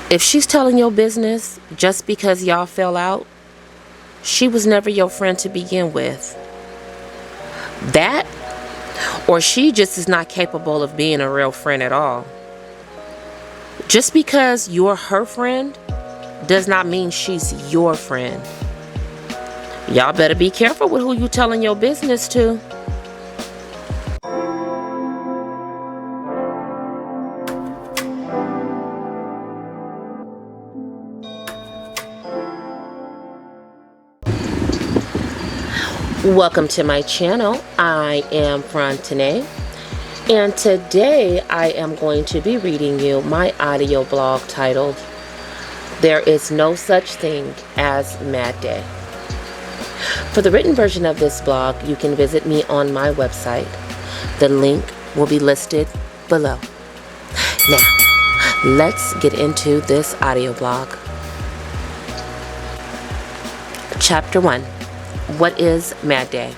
If she's telling your business just because y'all fell out, she was never your friend to begin with. That, or she just is not capable of being a real friend at all. Just because you're her friend does not mean she's your friend. Y'all better be careful with who you telling your business to. Welcome to my channel. I am Fronten'a, and today I am going to be reading you my audio blog titled There Is No Such Thing as Mad Day. For the written version of this blog, you can visit me on my website. The link will be listed below. Now, let's get into this audio blog. Chapter 1. What is Mad Day?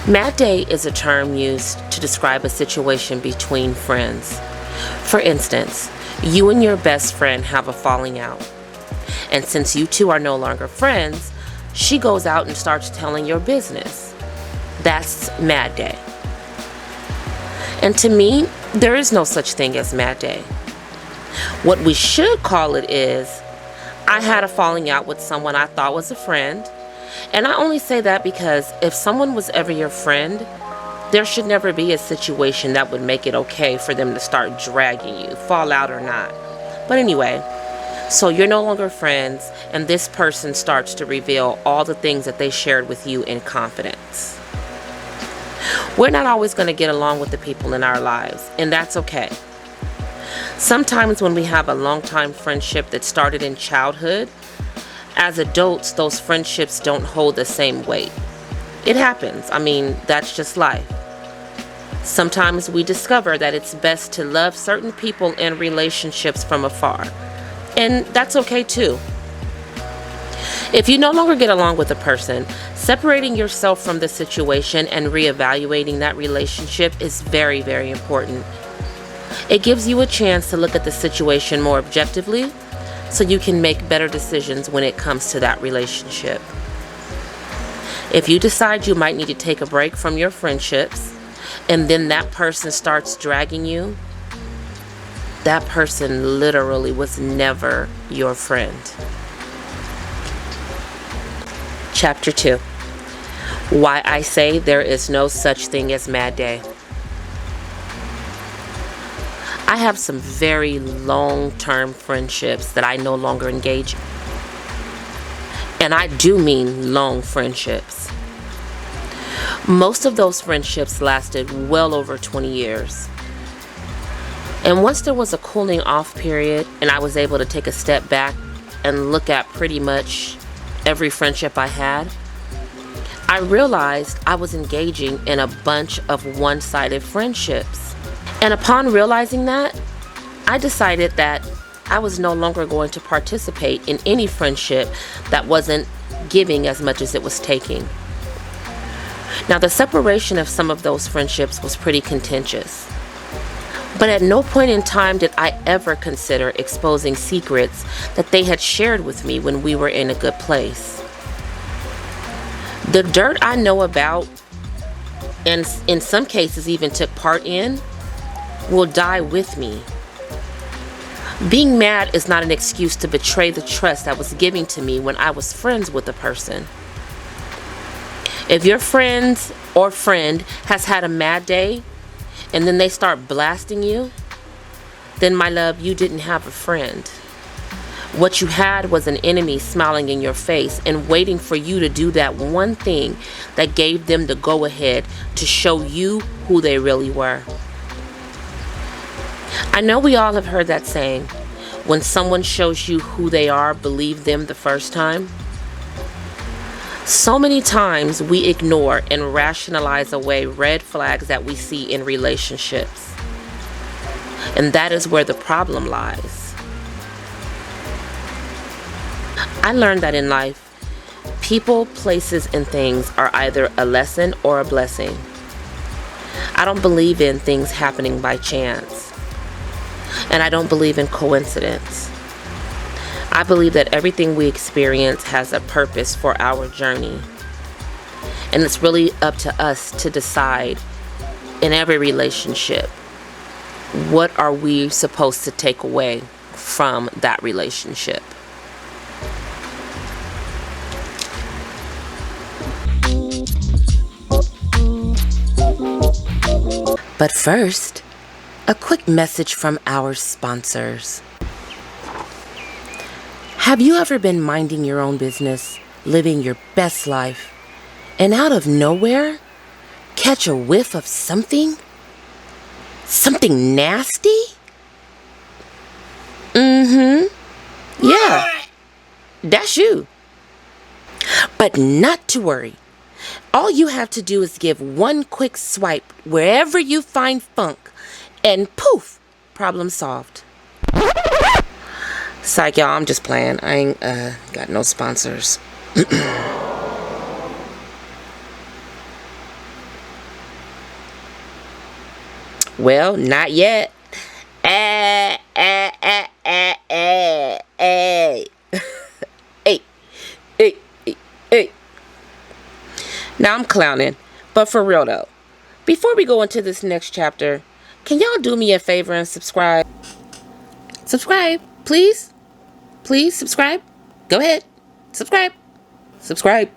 Mad Day is a term used to describe a situation between friends. For instance, you and your best friend have a falling out. And since you two are no longer friends, she goes out and starts telling your business. That's Mad Day. And to me, there is no such thing as Mad Day. What we should call it is, I had a falling out with someone I thought was a friend. And I only say that because if someone was ever your friend, there should never be a situation that would make it okay for them to start dragging you, fall out or not. But anyway, so you're no longer friends, and this person starts to reveal all the things that they shared with you in confidence. We're not always going to get along with the people in our lives, and that's okay. Sometimes when we have a long-time friendship that started in childhood, as adults, those friendships don't hold the same weight. It happens. I mean, that's just life. Sometimes we discover that it's best to love certain people and relationships from afar. And that's okay too. If you no longer get along with a person, separating yourself from the situation and reevaluating that relationship is very, very important. It gives you a chance to look at the situation more objectively so you can make better decisions when it comes to that relationship. If you decide you might need to take a break from your friendships and then that person starts dragging you, that person literally was never your friend. Chapter 2. Why I say there is no such thing as Mad Day. I have some very long-term friendships that I no longer engage in. And I do mean long friendships. Most of those friendships lasted well over 20 years. And once there was a cooling off period and I was able to take a step back and look at pretty much every friendship I had, I realized I was engaging in a bunch of one-sided friendships. And upon realizing that, I decided that I was no longer going to participate in any friendship that wasn't giving as much as it was taking. Now, the separation of some of those friendships was pretty contentious. But at no point in time did I ever consider exposing secrets that they had shared with me when we were in a good place. The dirt I know about, and in some cases even took part in, will die with me. Being mad is not an excuse to betray the trust that was given to me when I was friends with a person. If your friends or friend has had a mad day and then they start blasting you, then my love, you didn't have a friend. What you had was an enemy smiling in your face and waiting for you to do that one thing that gave them the go-ahead to show you who they really were. I know we all have heard that saying, when someone shows you who they are, believe them the first time. So many times we ignore and rationalize away red flags that we see in relationships. And that is where the problem lies. I learned that in life, people, places, and things are either a lesson or a blessing. I don't believe in things happening by chance. And I don't believe in coincidence. I believe that everything we experience has a purpose for our journey. And it's really up to us to decide in every relationship, what are we supposed to take away from that relationship? But first, a quick message from our sponsors. Have you ever been minding your own business, living your best life, and out of nowhere, catch a whiff of something? Something nasty? Yeah, that's you. But not to worry. All you have to do is give one quick swipe wherever you find funk, and poof, problem solved. Psych, y'all, I'm just playing. I ain't got no sponsors. Well, not yet. Hey. Hey. Now I'm clowning, but for real though, before we go into this next chapter, can y'all do me a favor and subscribe? Subscribe, please. Please subscribe. Go ahead. Subscribe. Subscribe.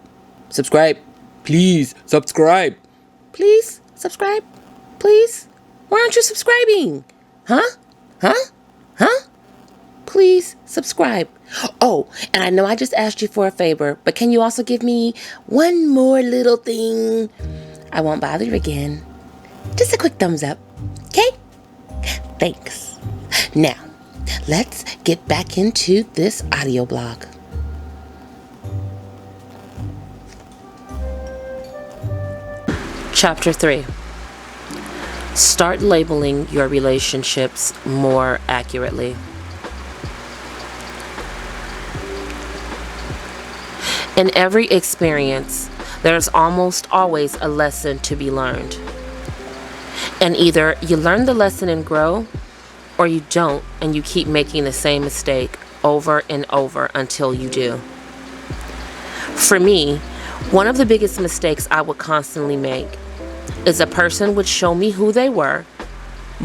Subscribe. Please subscribe. Please subscribe. Please. Why aren't you subscribing? Huh? Please subscribe. Oh, and I know I just asked you for a favor, but can you also give me one more little thing? I won't bother you again. Just a quick thumbs up. Okay? Thanks. Now, let's get back into this audio blog. Chapter 3. Start labeling your relationships more accurately. In every experience, there's almost always a lesson to be learned. And either you learn the lesson and grow, or you don't and you keep making the same mistake over and over until you do. For me, one of the biggest mistakes I would constantly make is a person would show me who they were,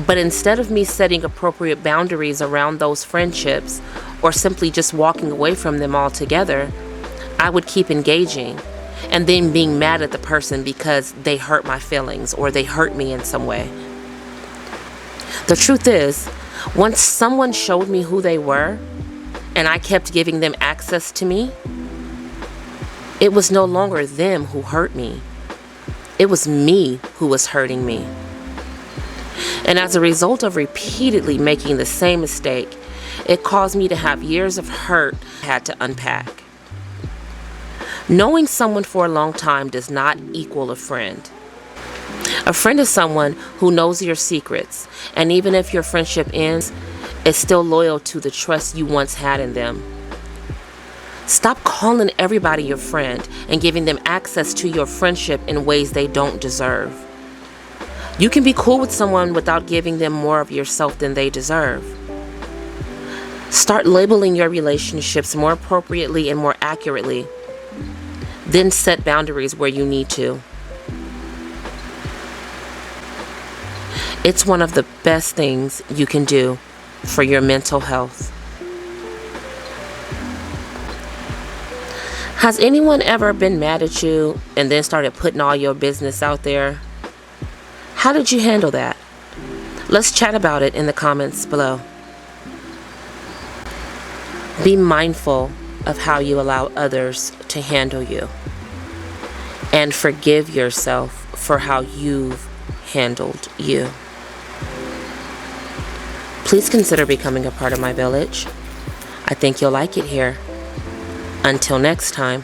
but instead of me setting appropriate boundaries around those friendships or simply just walking away from them altogether, I would keep engaging and then being mad at the person because they hurt my feelings or they hurt me in some way. The truth is, once someone showed me who they were and I kept giving them access to me, it was no longer them who hurt me. It was me who was hurting me. And as a result of repeatedly making the same mistake, it caused me to have years of hurt I had to unpack. Knowing someone for a long time does not equal a friend. A friend is someone who knows your secrets, and even if your friendship ends, is still loyal to the trust you once had in them. Stop calling everybody your friend and giving them access to your friendship in ways they don't deserve. You can be cool with someone without giving them more of yourself than they deserve. Start labeling your relationships more appropriately and more accurately. Then set boundaries where you need to. It's one of the best things you can do for your mental health. Has anyone ever been mad at you and then started putting all your business out there? How did you handle that? Let's chat about it in the comments below. Be mindful of how you allow others to handle you. And forgive yourself for how you've handled you. Please consider becoming a part of my village. I think you'll like it here. Until next time.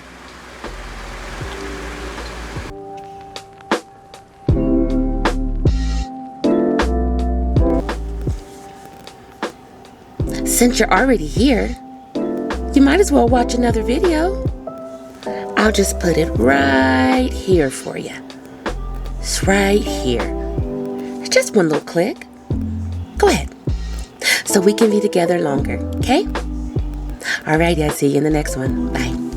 Since you're already here, you might as well watch another video. I'll just put it right here for you. It's right here. It's just one little click. Go ahead. so we can be together longer, okay? All right, I'll see you in the next one. Bye.